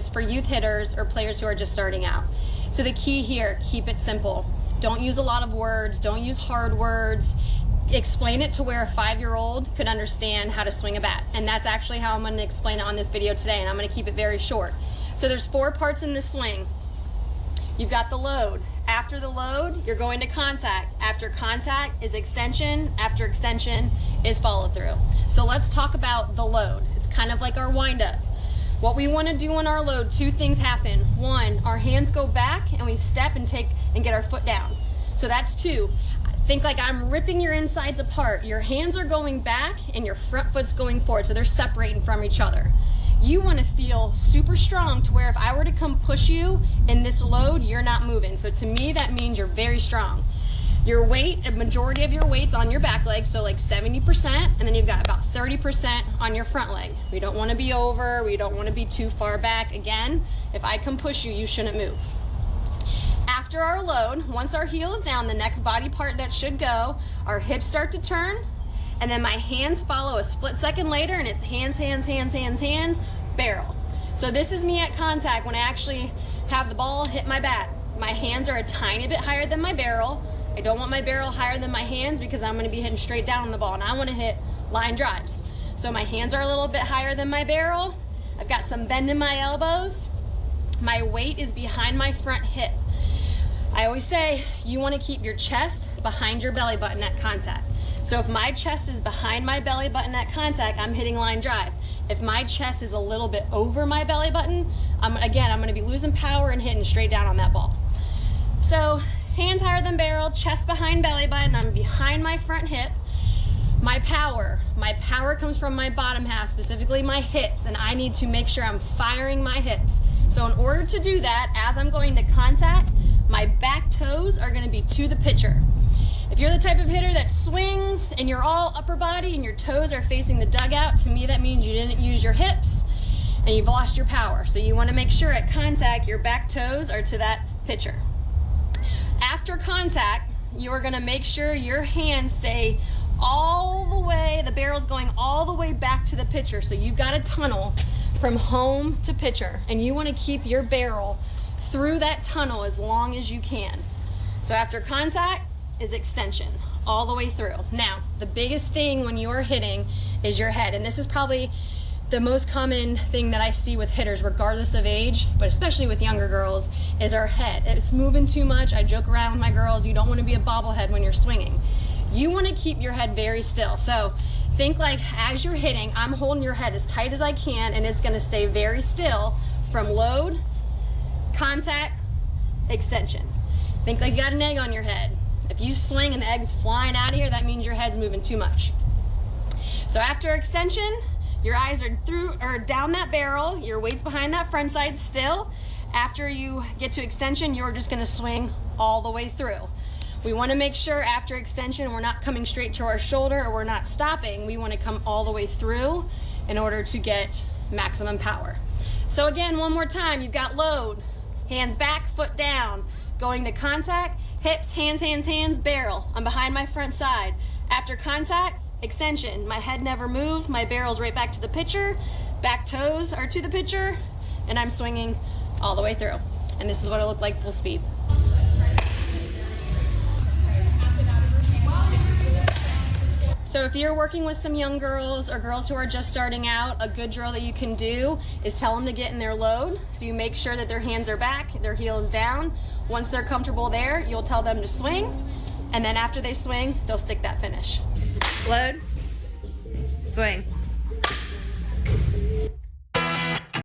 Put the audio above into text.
is for youth hitters or players who are just starting out. So the key here, keep it simple. Don't use a lot of words, don't use hard words. Explain it to where a 5-year-old could understand how to swing a bat. And that's actually how I'm going to explain it on this video today, and I'm going to keep it very short. So there's 4 parts in the swing. You've got the load. After the load, you're going to contact. After contact is extension. After extension is follow through. So let's talk about the load. It's kind of like our wind up. What we want to do on our load, 2 things happen. 1, our hands go back and we step and get our foot down. So that's 2. Think like I'm ripping your insides apart. Your hands are going back and your front foot's going forward, so they're separating from each other. You want to feel super strong to where if I were to come push you in this load, you're not moving. So to me, that means you're very strong. Your weight, a majority of your weight's on your back leg, so like 70%, and then you've got about 30% on your front leg. We don't want to be over, we don't want to be too far back. Again, if I come push you, you shouldn't move. After our load, once our heel is down, the next body part that should go, our hips start to turn, and then my hands follow a split second later, and it's hands, hands, hands, hands, hands, barrel. So this is me at contact when I actually have the ball hit my bat. My hands are a tiny bit higher than my barrel. I don't want my barrel higher than my hands because I'm going to be hitting straight down on the ball, and I want to hit line drives. So my hands are a little bit higher than my barrel. I've got some bend in my elbows. My weight is behind my front hip. I always say you want to keep your chest behind your belly button at contact. So if my chest is behind my belly button at contact, I'm hitting line drives. If my chest is a little bit over my belly button, I'm going to be losing power and hitting straight down on that ball. So hands higher than barrel, chest behind belly button, I'm behind my front hip. My power comes from my bottom half, specifically my hips, and I need to make sure I'm firing my hips. So in order to do that, as I'm going to contact, my back toes are going to be to the pitcher. If you're the type of hitter that swings and you're all upper body and your toes are facing the dugout, to me that means you didn't use your hips and you've lost your power. So you want to make sure at contact your back toes are to that pitcher. After contact, you're going to make sure your hands stay all the way, the barrel's going all the way back to the pitcher. So you've got a tunnel from home to pitcher, and you want to keep your barrel through that tunnel as long as you can. So after contact is extension all the way through. Now, the biggest thing when you are hitting is your head, and this is probably the most common thing that I see with hitters regardless of age, but especially with younger girls, is our head. It's moving too much. I joke around with my girls, you don't want to be a bobblehead when you're swinging. You want to keep your head very still. So think like as you're hitting, I'm holding your head as tight as I can, and it's going to stay very still from load, contact, extension. Think like you got an egg on your head. If you swing and the egg's flying out of here, that means your head's moving too much. So after extension, your eyes are through or down that barrel, your weight's behind that front side still. After you get to extension, you're just going to swing all the way through. We want to make sure after extension we're not coming straight to our shoulder or we're not stopping. We want to come all the way through in order to get maximum power. So again, one more time, you've got load, hands back, foot down, going to contact, hips, hands, hands, hands, barrel. I'm behind my front side. After contact, extension. My head never moved, my barrel's right back to the pitcher, back toes are to the pitcher, and I'm swinging all the way through. And this is what it looked like full speed. So if you're working with some young girls or girls who are just starting out, a good drill that you can do is tell them to get in their load. So you make sure that their hands are back, their heel is down. Once they're comfortable there, you'll tell them to swing, and then after they swing, they'll stick that finish. Load, swing.